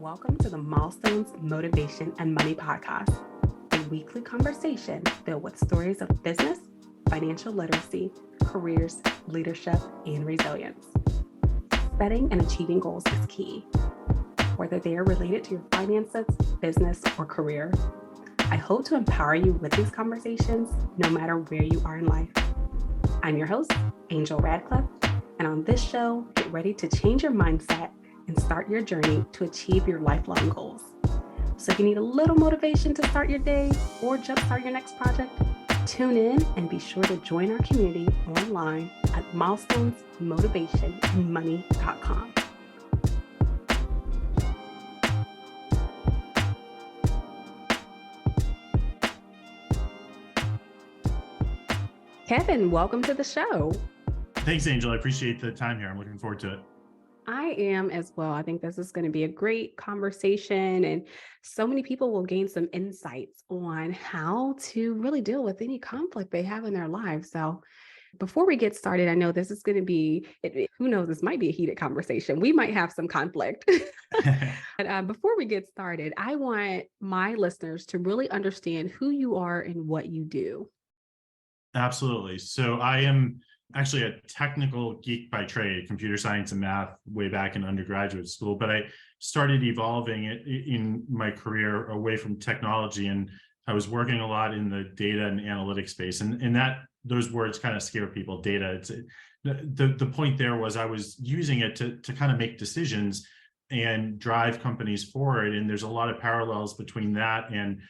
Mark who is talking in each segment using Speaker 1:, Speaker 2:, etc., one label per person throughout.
Speaker 1: Welcome to the Milestones, Motivation, and Money podcast, a weekly conversation filled with stories of business, financial literacy, careers, leadership, and resilience. Setting and achieving goals is key, whether they are related to your finances, business, or career. I hope to empower you with these conversations no matter where you are in life. I'm your host, Angel Radcliffe, and on this show, get ready to change your mindset and start your journey to achieve your lifelong goals. So if you need a little motivation to start your day or jumpstart your next project, tune in and be sure to join our community online at milestonsmotivationandmoney.com. Kevin, welcome to the show.
Speaker 2: Thanks, Angel. I appreciate the time here. I'm looking forward to it.
Speaker 1: I am as well. I think this is going to be a great conversation, and so many people will gain some insights on how to really deal with any conflict they have in their lives. So before we get started, I know this is going to be, who knows, this might be a heated conversation. We might have some conflict. But before we get started, I want my listeners to really understand who you are and what you do.
Speaker 2: Absolutely. So I am actually a technical geek by trade, computer science and math, way back in undergraduate school. But I started evolving it in my career away from technology, and I was working a lot in the data and analytics space. And that those words kind of scare people. Data. It's the point there was I was using it to kind of make decisions and drive companies forward. And there's a lot of parallels between that and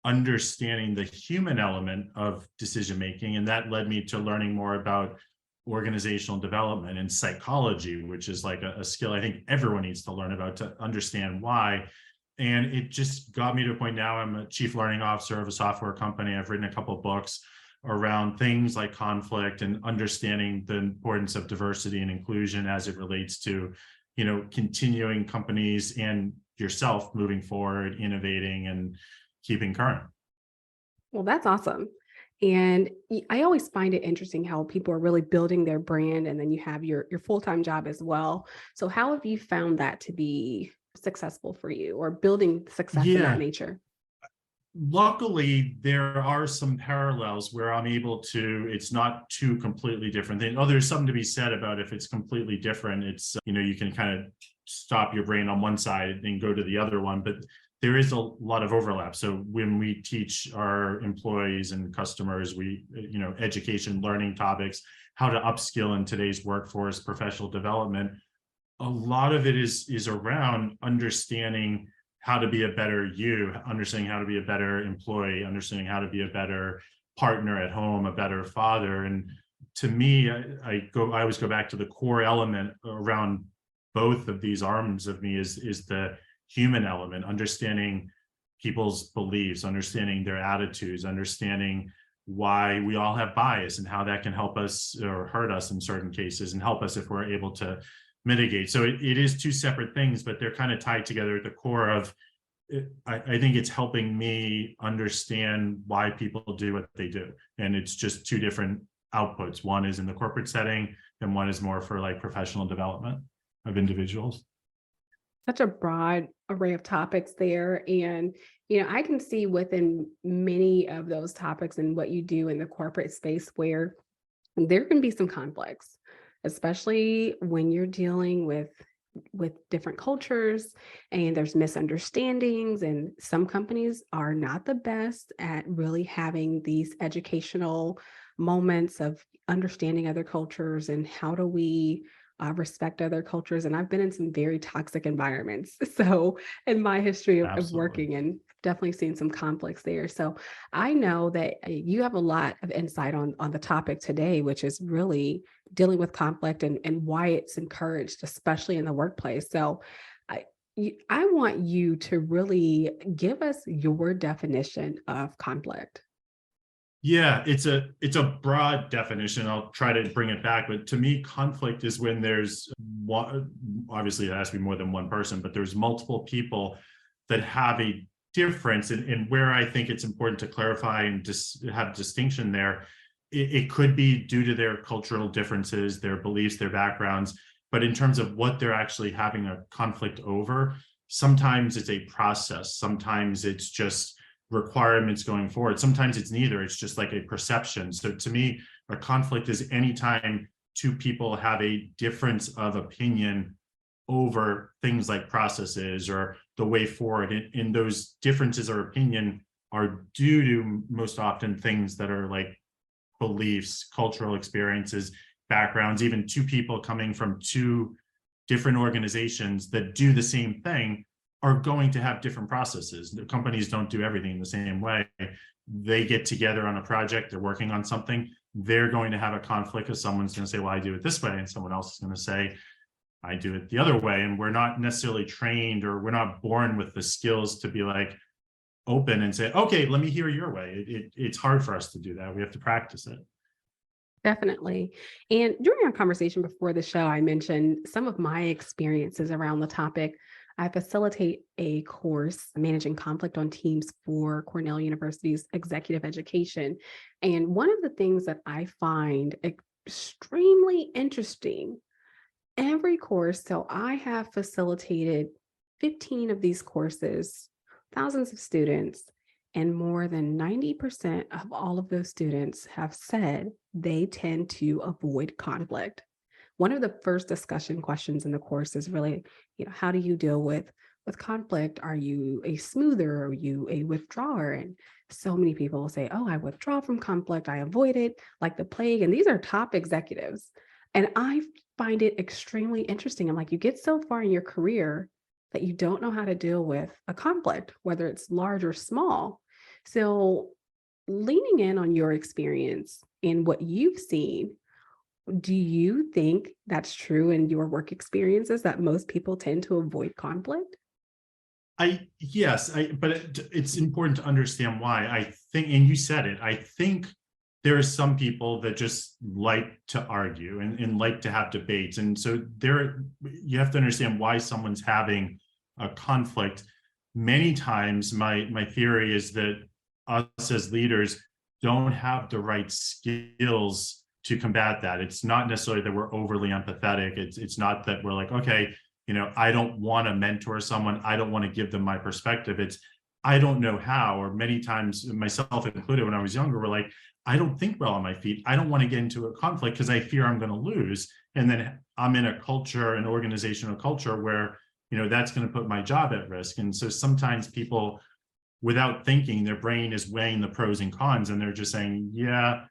Speaker 2: understanding the human element of decision making. And that led me to learning more about organizational development and psychology, which is like a skill I think everyone needs to learn about to understand why. And it just got me to a point now I'm a chief learning officer of a software company. I've written a couple of books around things like conflict and understanding the importance of diversity and inclusion as it relates to, continuing companies and yourself moving forward, innovating and keeping current.
Speaker 1: Well, that's awesome. And I always find it interesting how people are really building their brand, and then you have your full-time job as well. So how have you found that to be successful for you, or building success in that nature?
Speaker 2: Luckily, there are some parallels where I'm able to, it's not two completely different things. Oh, there's something to be said about if it's completely different. It's, you can kind of stop your brain on one side and go to the other one, but there is a lot of overlap. So when we teach our employees and customers, education, learning topics, how to upskill in today's workforce, professional development, a lot of it is around understanding how to be a better you, understanding how to be a better employee, understanding how to be a better partner at home, a better father. And to me, I always go back to the core element around both of these arms of me is the human element, understanding people's beliefs, understanding their attitudes, understanding why we all have bias and how that can help us or hurt us in certain cases and help us if we're able to mitigate. So it is two separate things, but they're kind of tied together at the core of it. I think it's helping me understand why people do what they do. And it's just two different outputs. One is in the corporate setting and one is more for like professional development of individuals.
Speaker 1: Such a broad array of topics there. And, I can see within many of those topics and what you do in the corporate space where there can be some conflicts, especially when you're dealing with different cultures and there's misunderstandings, and some companies are not the best at really having these educational moments of understanding other cultures and how do we respect other cultures. And I've been in some very toxic environments. So in my history of working, and definitely seen some conflicts there. So I know that you have a lot of insight on the topic today, which is really dealing with conflict and why it's encouraged, especially in the workplace. So I want you to really give us your definition of conflict.
Speaker 2: Yeah, it's a broad definition. I'll try to bring it back. But to me, conflict is when there's one, obviously it has to be more than one person, but there's multiple people that have a difference. And where I think it's important to clarify and just have distinction there, it could be due to their cultural differences, their beliefs, their backgrounds. But in terms of what they're actually having a conflict over, sometimes it's a process, sometimes it's just requirements going forward, sometimes it's neither, it's just like a perception. So to me, a conflict is anytime two people have a difference of opinion over things like processes or the way forward, and those differences of opinion are due to most often things that are like beliefs, cultural experiences, backgrounds, even two people coming from two different organizations that do the same thing are going to have different processes. The companies don't do everything the same way. They get together on a project, they're working on something, they're going to have a conflict because someone's going to say, well, I do it this way, and someone else is going to say, I do it the other way. And we're not necessarily trained, or we're not born with the skills to be like open and say, okay, let me hear your way. It's hard for us to do that. We have to practice it.
Speaker 1: Definitely. And during our conversation before the show, I mentioned some of my experiences around the topic. I facilitate a course, Managing Conflict on Teams, for Cornell University's executive education. And one of the things that I find extremely interesting, every course, so I have facilitated 15 of these courses, thousands of students, and more than 90% of all of those students have said they tend to avoid conflict. One of the first discussion questions in the course is really, how do you deal with conflict? Are you a smoother? Are you a withdrawer? And so many people will say, oh, I withdraw from conflict. I avoid it like the plague. And these are top executives. And I find it extremely interesting. I'm like, you get so far in your career that you don't know how to deal with a conflict, whether it's large or small. So leaning in on your experience and what you've seen, do you think that's true in your work experiences, that most people tend to avoid conflict?
Speaker 2: But it's important to understand why. I think, and you said it, I think there are some people that just like to argue and like to have debates. And so you have to understand why someone's having a conflict. Many times my theory is that us as leaders don't have the right skills to combat that. It's not necessarily that we're overly empathetic. It's not that we're like, okay, I don't want to mentor someone, I don't want to give them my perspective. It's I don't know how. Or many times, myself included, when I was younger, we're like, I don't think well on my feet, I don't want to get into a conflict because I fear I'm going to lose. And then I'm in a culture, an organizational culture where that's going to put my job at risk. And so sometimes people, without thinking, their brain is weighing the pros and cons, and they're just saying, yeah,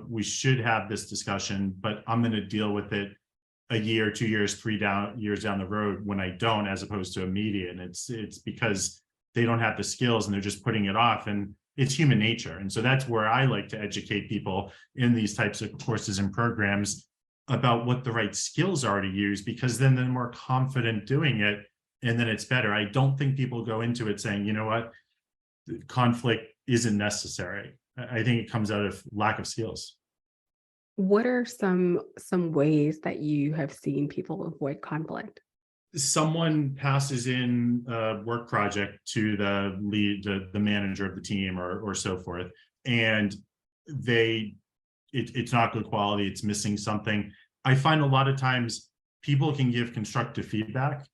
Speaker 2: we should have this discussion, but I'm going to deal with it a year, 2 years, years down the road when I don't, as opposed to immediate. And it's because they don't have the skills and they're just putting it off, and it's human nature. And so that's where I like to educate people in these types of courses and programs about what the right skills are to use, because then they're more confident doing it, and then it's better. I don't think people go into it saying, what, conflict isn't necessary. I think it comes out of lack of skills.
Speaker 1: What are some ways that you have seen people avoid conflict?
Speaker 2: Someone passes in a work project to the lead, the manager of the team, or so forth, and it's not good quality, it's missing something. I find a lot of times people can give constructive feedback,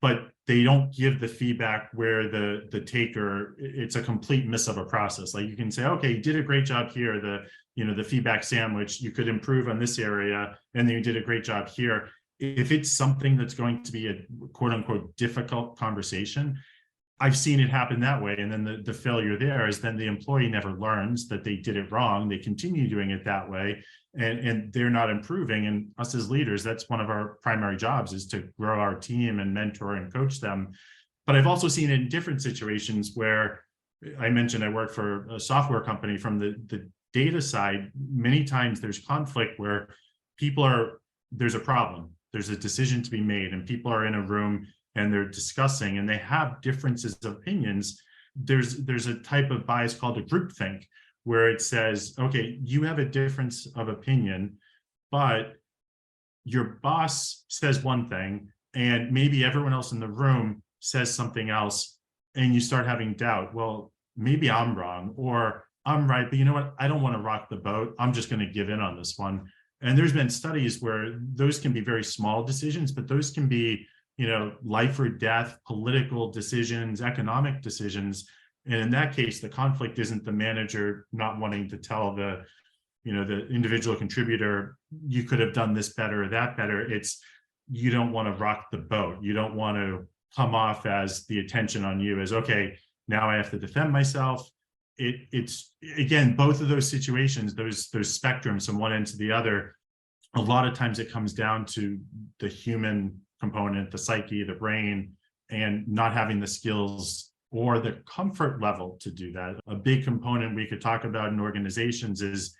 Speaker 2: but they don't give the feedback where the taker, it's a complete miss of a process. Like you can say, okay, you did a great job here, the feedback sandwich, you could improve on this area, and then you did a great job here. If it's something that's going to be a quote unquote difficult conversation, I've seen it happen that way. And then the failure there is then the employee never learns that they did it wrong. They continue doing it that way, and they're not improving. And us as leaders, that's one of our primary jobs, is to grow our team and mentor and coach them. But I've also seen it in different situations where I mentioned I work for a software company. From the data side, many times there's conflict where there's a problem, there's a decision to be made, and people are in a room and they're discussing and they have differences of opinions. There's a type of bias called a groupthink, where it says, okay, you have a difference of opinion, but your boss says one thing and maybe everyone else in the room says something else, and you start having doubt. Well, maybe I'm wrong, or I'm right, but you know what? I don't want to rock the boat. I'm just going to give in on this one. And there's been studies where those can be very small decisions, but those can be life or death, political decisions, economic decisions. And in that case, the conflict isn't the manager not wanting to tell the individual contributor, you could have done this better or that better. It's, you don't want to rock the boat. You don't want to come off as the attention on you as, okay, now I have to defend myself. It's again, both of those situations, those spectrums from one end to the other, a lot of times it comes down to the human component, the psyche, the brain, and not having the skills or the comfort level to do that. A big component we could talk about in organizations is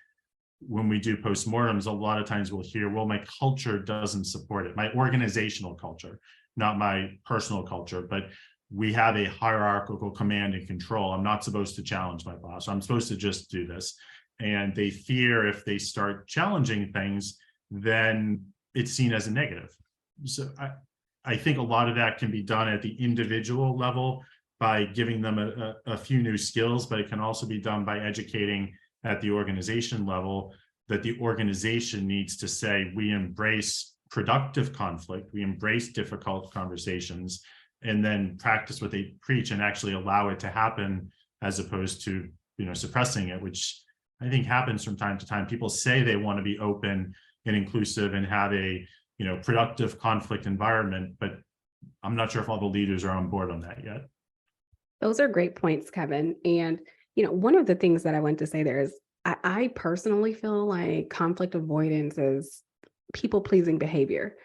Speaker 2: when we do postmortems, a lot of times we'll hear, well, my culture doesn't support it, my organizational culture, not my personal culture, but we have a hierarchical command and control. I'm not supposed to challenge my boss. I'm supposed to just do this. And they fear if they start challenging things, then it's seen as a negative. So I think a lot of that can be done at the individual level by giving them a few new skills, but it can also be done by educating at the organization level, that the organization needs to say, we embrace productive conflict, we embrace difficult conversations, and then practice what they preach and actually allow it to happen, as opposed to suppressing it, which I think happens from time to time. People say they want to be open and inclusive and have a productive conflict environment, but I'm not sure if all the leaders are on board on that yet.
Speaker 1: Those are great points, Kevin. And one of the things that I want to say there is I personally feel like conflict avoidance is people-pleasing behavior.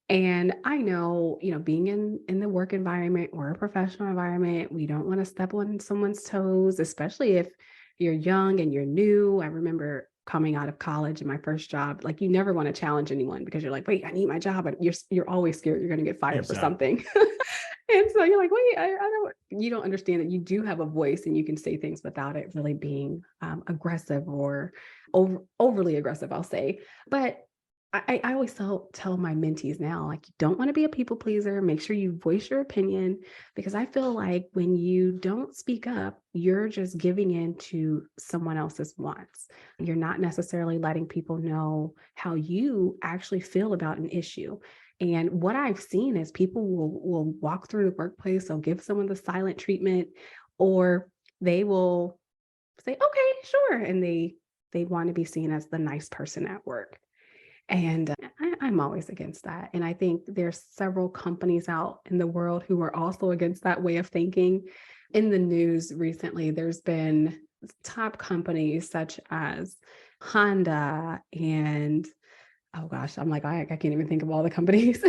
Speaker 1: And I know, being in the work environment or a professional environment, we don't want to step on someone's toes, especially if you're young and you're new. I remember coming out of college and my first job, like you never want to challenge anyone because you're like, wait, I need my job. But you're always scared you're going to get fired for something. And so you're like, wait, I don't, you don't understand that you do have a voice and you can say things without it really being aggressive or overly aggressive, I'll say. But I always tell my mentees now, like, you don't want to be a people pleaser. Make sure you voice your opinion, because I feel like when you don't speak up, you're just giving in to someone else's wants. You're not necessarily letting people know how you actually feel about an issue. And what I've seen is people will walk through the workplace, they'll give someone the silent treatment, or they will say, okay, sure. And they want to be seen as the nice person at work. And I'm always against that. And I think there's several companies out in the world who are also against that way of thinking. In the news recently, there's been top companies such as Honda and, oh gosh, I'm like, I can't even think of all the companies.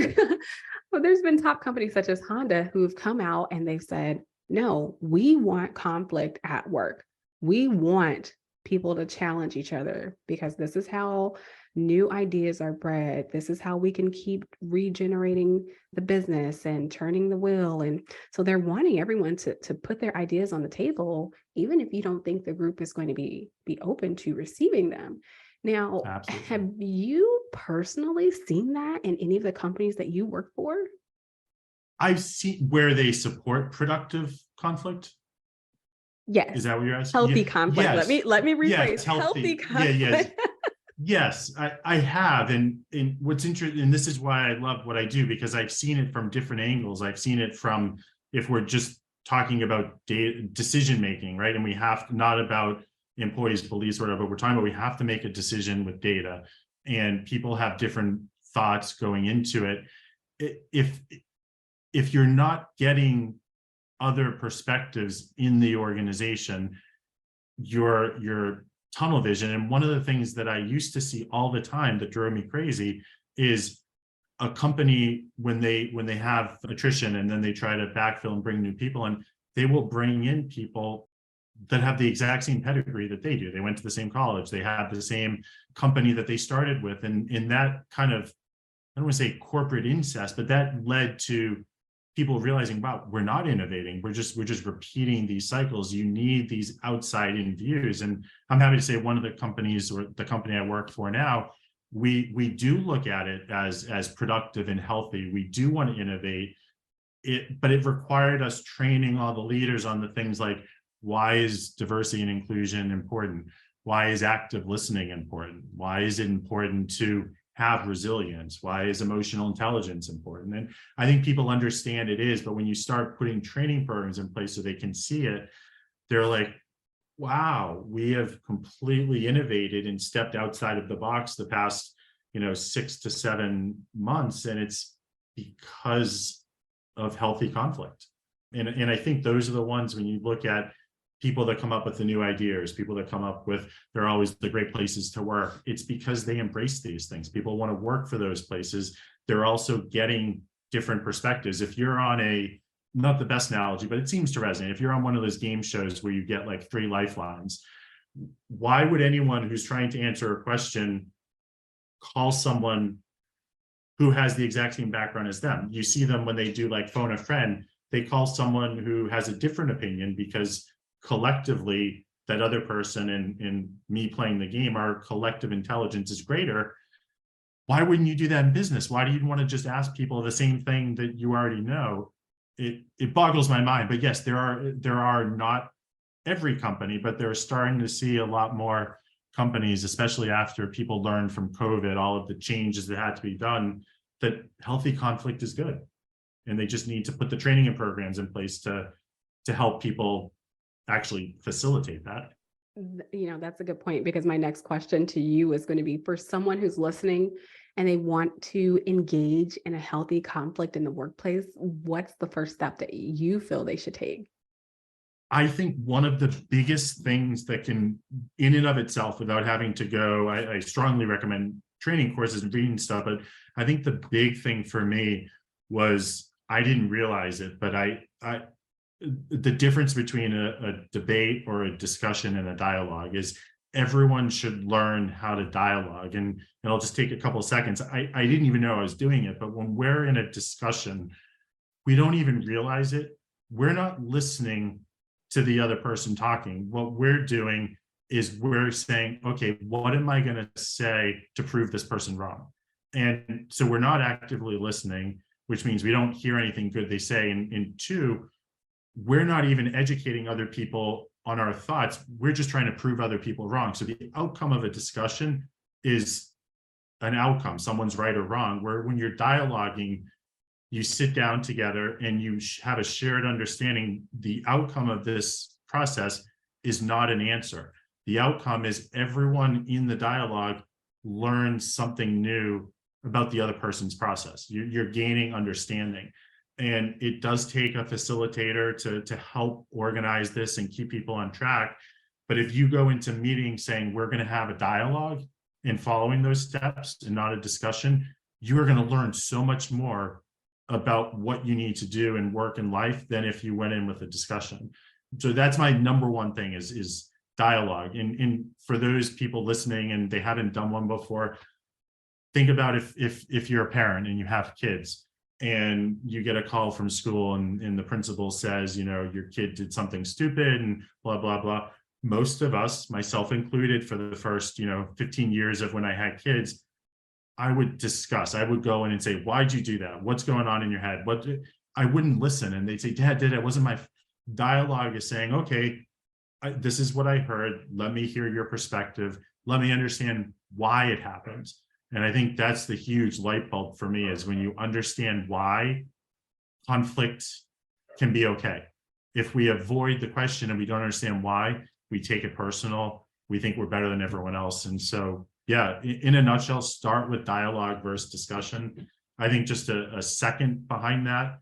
Speaker 1: But there's been top companies such as Honda who've come out and they've said, no, we want conflict at work. We want people to challenge each other, because this is how new ideas are bred. This is how we can keep regenerating the business and turning the wheel. And so they're wanting everyone to put their ideas on the table, even if you don't think the group is going to be open to receiving them. Now,
Speaker 2: Absolutely.
Speaker 1: Have you personally seen that in any of the companies that you work for?
Speaker 2: I've seen where they support productive conflict.
Speaker 1: Yes.
Speaker 2: Is that what you're asking?
Speaker 1: Healthy conflict.
Speaker 2: Yes.
Speaker 1: Let me rephrase.
Speaker 2: Yes, healthy conflict. Yeah, yes, I have. And what's interesting, and this is why I love what I do, because I've seen it from different angles. I've seen it from, if we're just talking about decision making, right? And we have to, not about employees' beliefs or whatever, but we're talking about we have to make a decision with data, and people have different thoughts going into it. If you're not getting other perspectives in the organization, you're tunnel vision. And one of the things that I used to see all the time that drove me crazy is a company, when they have attrition and then they try to backfill and bring new people in, they will bring in people that have the exact same pedigree that they do. They went to the same college, they have the same company that they started with. And in that kind of, I don't want to say corporate incest, but that led to people realizing, wow, we're not innovating. We're just repeating these cycles. You need these outside in views. And I'm happy to say one of the companies, or the company I work for now, we do look at it as productive and healthy. We do want to innovate it, but it required us training all the leaders on the things like, why is diversity and inclusion important? Why is active listening important? Why is it important to have resilience? Why is emotional intelligence important? And I think people understand it is, but when you start putting training programs in place so they can see it, they're like, wow, we have completely innovated and stepped outside of the box the past, 6 to 7 months. And it's because of healthy conflict. And I think those are the ones, when you look at people that come up with the new ideas, people that come up with, they're always the great places to work. It's because they embrace these things. People want to work for those places. They're also getting different perspectives. If you're on not the best analogy, but it seems to resonate. If you're on one of those game shows where you get like 3 lifelines, why would anyone who's trying to answer a question call someone who has the exact same background as them? You see them when they do like phone a friend, they call someone who has a different opinion because collectively that other person and me playing the game, our collective intelligence is greater. Why wouldn't you do that in business? Why do you want to just ask people the same thing that you already know? It boggles my mind. But yes, there are not every company, but they're starting to see a lot more companies, especially after people learned from COVID, all of the changes that had to be done, that healthy conflict is good. And they just need to put the training and programs in place to help people actually facilitate that.
Speaker 1: That's a good point, because my next question to you is going to be, for someone who's listening and they want to engage in a healthy conflict in the workplace, what's the first step that you feel they should take?
Speaker 2: I think one of the biggest things that can, in and of itself, without having to go, I strongly recommend training courses and reading stuff, but I think the big thing for me was, I didn't realize it, but the difference between a debate or a discussion and a dialogue is everyone should learn how to dialogue. And I'll just take a couple of seconds. I didn't even know I was doing it, but when we're in a discussion, we don't even realize it. We're not listening to the other person talking. What we're doing is we're saying, okay, what am I going to say to prove this person wrong? And so we're not actively listening, which means we don't hear anything good they say. And 2, we're not even educating other people on our thoughts. We're just trying to prove other people wrong. So the outcome of a discussion is an outcome. Someone's right or wrong. Where when you're dialoguing, you sit down together and you have a shared understanding. The outcome of this process is not an answer. The outcome is everyone in the dialogue learns something new about the other person's process. You're gaining understanding. And it does take a facilitator to help organize this and keep people on track. But if you go into meetings saying we're going to have a dialogue and following those steps and not a discussion, you are going to learn so much more about what you need to do in work and life than if you went in with a discussion. So that's my number one thing is dialogue. And for those people listening and they haven't done one before, think about if you're a parent and you have kids and you get a call from school and the principal says, your kid did something stupid and blah, blah, blah. Most of us, myself included, for the first, 15 years of when I had kids, I would go in and say, why'd you do that? What's going on in your head? I wouldn't listen. And they'd say, Dad, it wasn't my dialogue is saying, okay, this is what I heard. Let me hear your perspective. Let me understand why it happens. And I think that's the huge light bulb for me, is when you understand why, conflict can be okay. If we avoid the question and we don't understand why, we take it personal. We think we're better than everyone else. And so, yeah, in a nutshell, start with dialogue versus discussion. I think just a second behind that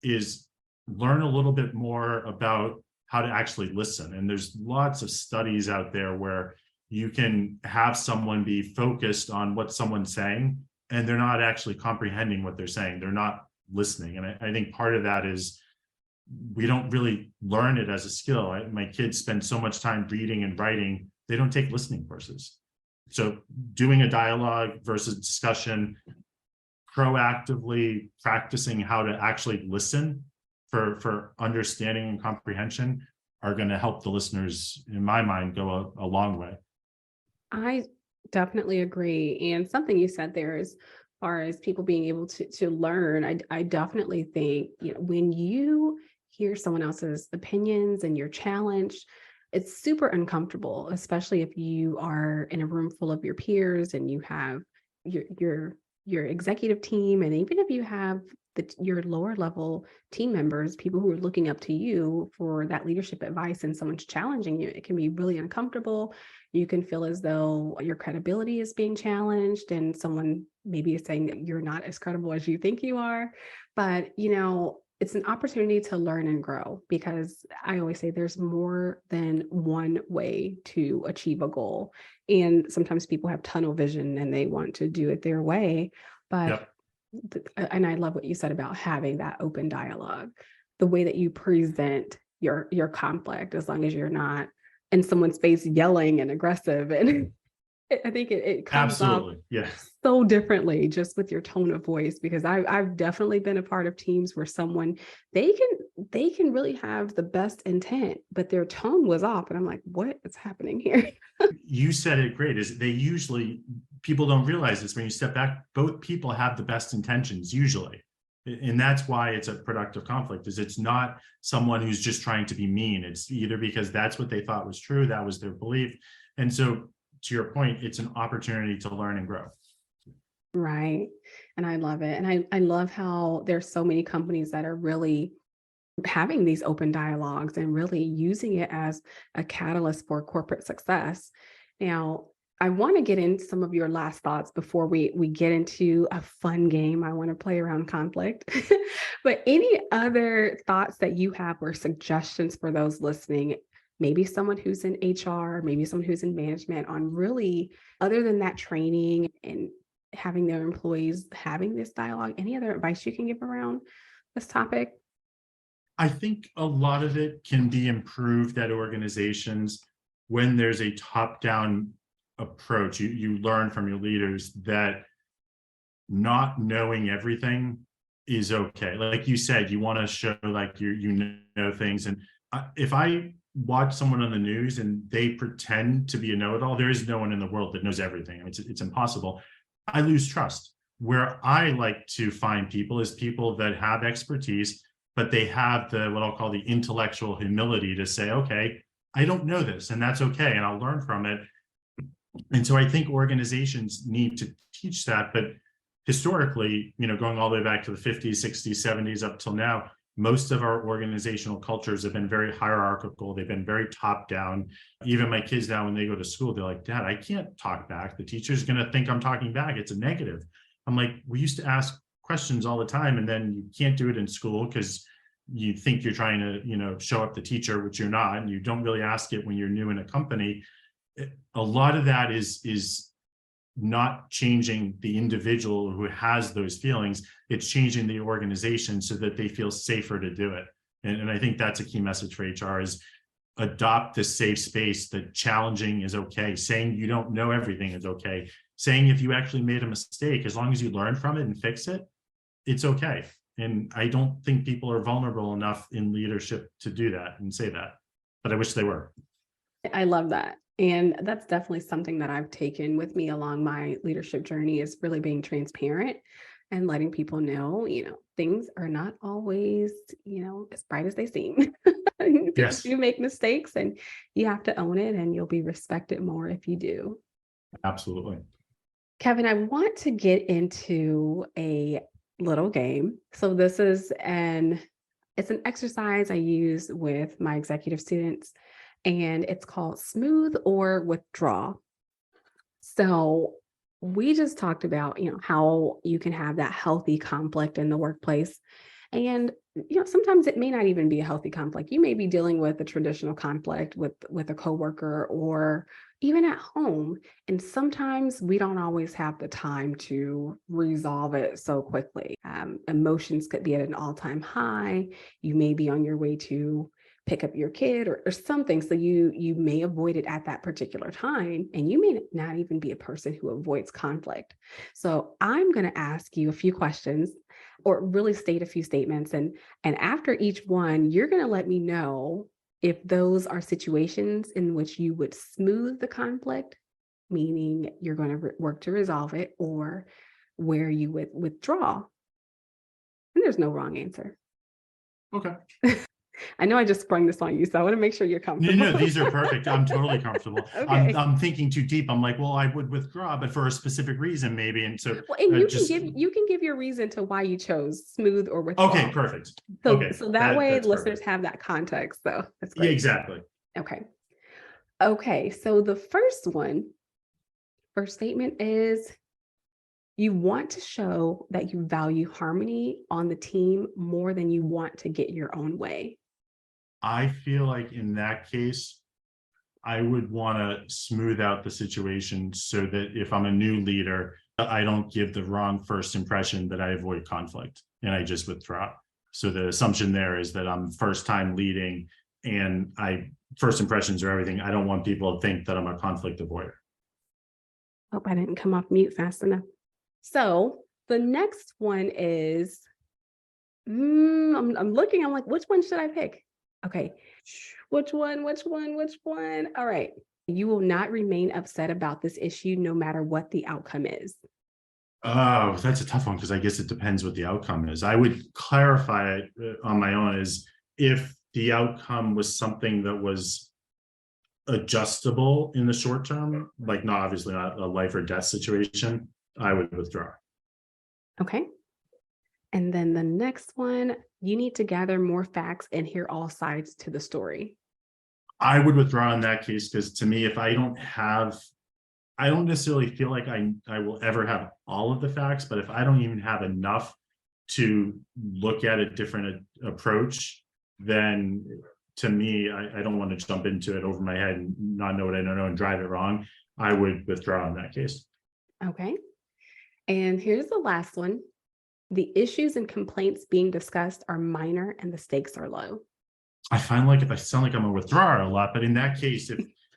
Speaker 2: is learn a little bit more about how to actually listen. And there's lots of studies out there where you can have someone be focused on what someone's saying, and they're not actually comprehending what they're saying. They're not listening. And I think part of that is we don't really learn it as a skill. My kids spend so much time reading and writing, they don't take listening courses. So doing a dialogue versus discussion, proactively practicing how to actually listen for understanding and comprehension are going to help the listeners, in my mind, go a long way.
Speaker 1: I definitely agree. And something you said there, as far as people being able to learn, I definitely think, when you hear someone else's opinions and you're challenged, it's super uncomfortable, especially if you are in a room full of your peers and you have, your executive team, and even if you have your lower level team members, people who are looking up to you for that leadership advice, and someone's challenging you, it can be really uncomfortable. You can feel as though your credibility is being challenged, and someone maybe is saying that you're not as credible as you think you are. But, it's an opportunity to learn and grow, because I always say there's more than one way to achieve a goal. And sometimes people have tunnel vision and they want to do it their way. But
Speaker 2: Yep.
Speaker 1: and I love what you said about having that open dialogue, the way that you present your conflict, as long as you're not in someone's face yelling and aggressive. And I think it comes off
Speaker 2: Absolutely. Yes.
Speaker 1: so differently just with your tone of voice, because I've definitely been a part of teams where someone, they can really have the best intent, but their tone was off, and I'm like, what is happening here?
Speaker 2: You said it great. Is they usually, people don't realize this, when you step back, both people have the best intentions usually. And that's why it's a productive conflict, is it's not someone who's just trying to be mean. It's either because that's what they thought was true, that was their belief. And so, to your point, it's an opportunity to learn and grow.
Speaker 1: Right. And I love it. And I love how there's so many companies that are really having these open dialogues and really using it as a catalyst for corporate success. Now, I want to get into some of your last thoughts before we get into a fun game. I want to play around conflict. But any other thoughts that you have or suggestions for those listening? Maybe someone who's in HR, maybe someone who's in management, on really, other than that training and having their employees having this dialogue, any other advice you can give around this topic?
Speaker 2: I think a lot of it can be improved at organizations when there's a top-down approach. You learn from your leaders that not knowing everything is okay. Like you said, you want to show like you know things. And if I watch someone on the news and they pretend to be a know-it-all, there is no one in the world that knows everything. I mean, it's impossible. I lose trust. Where I like to find people is people that have expertise, but they have the, what I'll call the intellectual humility to say, okay, I don't know this, and that's okay, and I'll learn from it. And so I think organizations need to teach that. But historically, going all the way back to the 50s, 60s, 70s up till now, most of our organizational cultures have been very hierarchical. They've been very top down. Even my kids now, when they go to school, they're like, Dad, I can't talk back. The teacher's going to think I'm talking back. It's a negative. I'm like, we used to ask questions all the time, and then you can't do it in school because you think you're trying to, show up the teacher, which you're not, and you don't really ask it when you're new in a company. A lot of that is not changing the individual who has those feelings. It's changing the organization so that they feel safer to do it. And I think that's a key message for HR, is adopt the safe space that challenging is okay. Saying you don't know everything is okay. Saying if you actually made a mistake, as long as you learn from it and fix it, it's okay. And I don't think people are vulnerable enough in leadership to do that and say that, but I wish they were.
Speaker 1: I love that. And that's definitely something that I've taken with me along my leadership journey, is really being transparent and letting people know, things are not always, as bright as they seem. People
Speaker 2: Yes,
Speaker 1: do make mistakes, and you have to own it, and you'll be respected more if you do.
Speaker 2: absolutely.
Speaker 1: Kevin, I want to get into a little game. So it's an exercise I use with my executive students, and it's called smooth or withdraw. So we just talked about, how you can have that healthy conflict in the workplace. And, sometimes it may not even be a healthy conflict. You may be dealing with a traditional conflict with a coworker, or even at home. And sometimes we don't always have the time to resolve it so quickly. Emotions could be at an all-time high. You may be on your way to pick up your kid, or something. So you may avoid it at that particular time. And you may not even be a person who avoids conflict. So I'm going to ask you a few questions, or really state a few statements. And after each one, you're going to let me know if those are situations in which you would smooth the conflict, meaning you're going to work to resolve it, or where you would withdraw. And there's no wrong answer.
Speaker 2: Okay.
Speaker 1: I know I just sprung this on you, so I want to make sure you're comfortable.
Speaker 2: No, these are perfect. I'm totally comfortable.
Speaker 1: Okay.
Speaker 2: I'm thinking too deep. I'm like, well, I would withdraw, but for a specific reason, maybe. And so
Speaker 1: Well, and
Speaker 2: just
Speaker 1: you can give your reason to why you chose smooth or withdrawal.
Speaker 2: okay, perfect.
Speaker 1: So
Speaker 2: Okay,
Speaker 1: so that way
Speaker 2: that's
Speaker 1: listeners
Speaker 2: perfect.
Speaker 1: have that context. So that's
Speaker 2: Yeah,
Speaker 1: great.
Speaker 2: exactly.
Speaker 1: Okay. Okay. So the first statement is you want to show that you value harmony on the team more than you want to get your own way.
Speaker 2: I feel like in that case, I would want to smooth out the situation so that if I'm a new leader, I don't give the wrong first impression, that I avoid conflict and I just withdraw. So the assumption there is that I'm first time leading and first impressions are everything. I don't want people to think that I'm a conflict avoider.
Speaker 1: Hope I didn't come off mute fast enough. So the next one is, I'm looking, I'm like, which one should I pick? Okay. Which one? All right. You will not remain upset about this issue no matter what the outcome is.
Speaker 2: Oh, that's a tough one because I guess it depends what the outcome is. I would clarify it on my own as if the outcome was something that was adjustable in the short term, like not obviously not a life or death situation, I would withdraw.
Speaker 1: Okay. And then the next one, you need to gather more facts and hear all sides to the story.
Speaker 2: I would withdraw in that case because to me, if I don't necessarily feel like I will ever have all of the facts, but if I don't even have enough to look at a different approach, then to me, I don't want to jump into it over my head and not know what I don't know and drive it wrong. I would withdraw in that case.
Speaker 1: Okay. And here's the last one. The issues and complaints being discussed are minor and the stakes are low.
Speaker 2: I find like if I sound like I'm a withdrawer a lot, but in that case,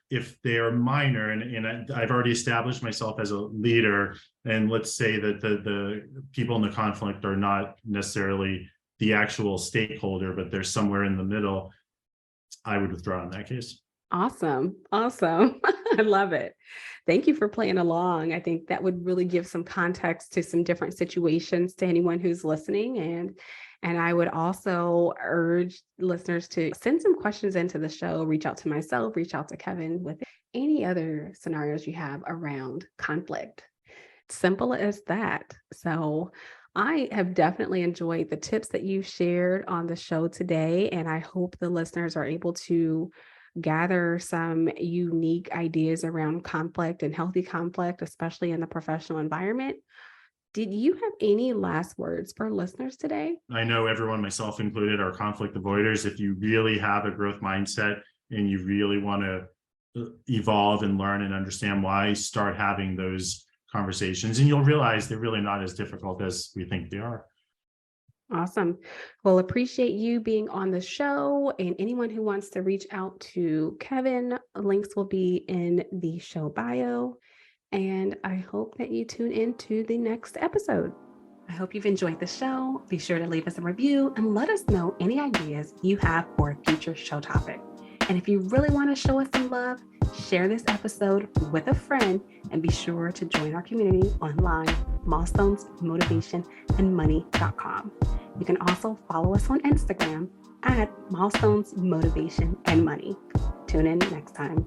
Speaker 2: if they are minor and I've already established myself as a leader, and let's say that the people in the conflict are not necessarily the actual stakeholder, but they're somewhere in the middle, I would withdraw in that case.
Speaker 1: Awesome. I love it. Thank you for playing along. I think that would really give some context to some different situations to anyone who's listening. And I would also urge listeners to send some questions into the show, reach out to myself, reach out to Kevin with any other scenarios you have around conflict. Simple as that. So I have definitely enjoyed the tips that you shared on the show today. And I hope the listeners are able to gather some unique ideas around conflict and healthy conflict, especially in the professional environment. Did you have any last words for listeners today?
Speaker 2: I know everyone, myself included, are conflict avoiders. If you really have a growth mindset and you really want to evolve and learn and understand why, start having those conversations and you'll realize they're really not as difficult as we think they are.
Speaker 1: Awesome. Well, appreciate you being on the show, and anyone who wants to reach out to Kevin, links will be in the show bio. And I hope that you tune into the next episode. I hope you've enjoyed the show. Be sure to leave us a review and let us know any ideas you have for a future show topic. And if you really want to show us some love, share this episode with a friend and be sure to join our community online, milestonesmotivationandmoney.com. You can also follow us on Instagram at Milestones Motivation and Money. Tune in next time.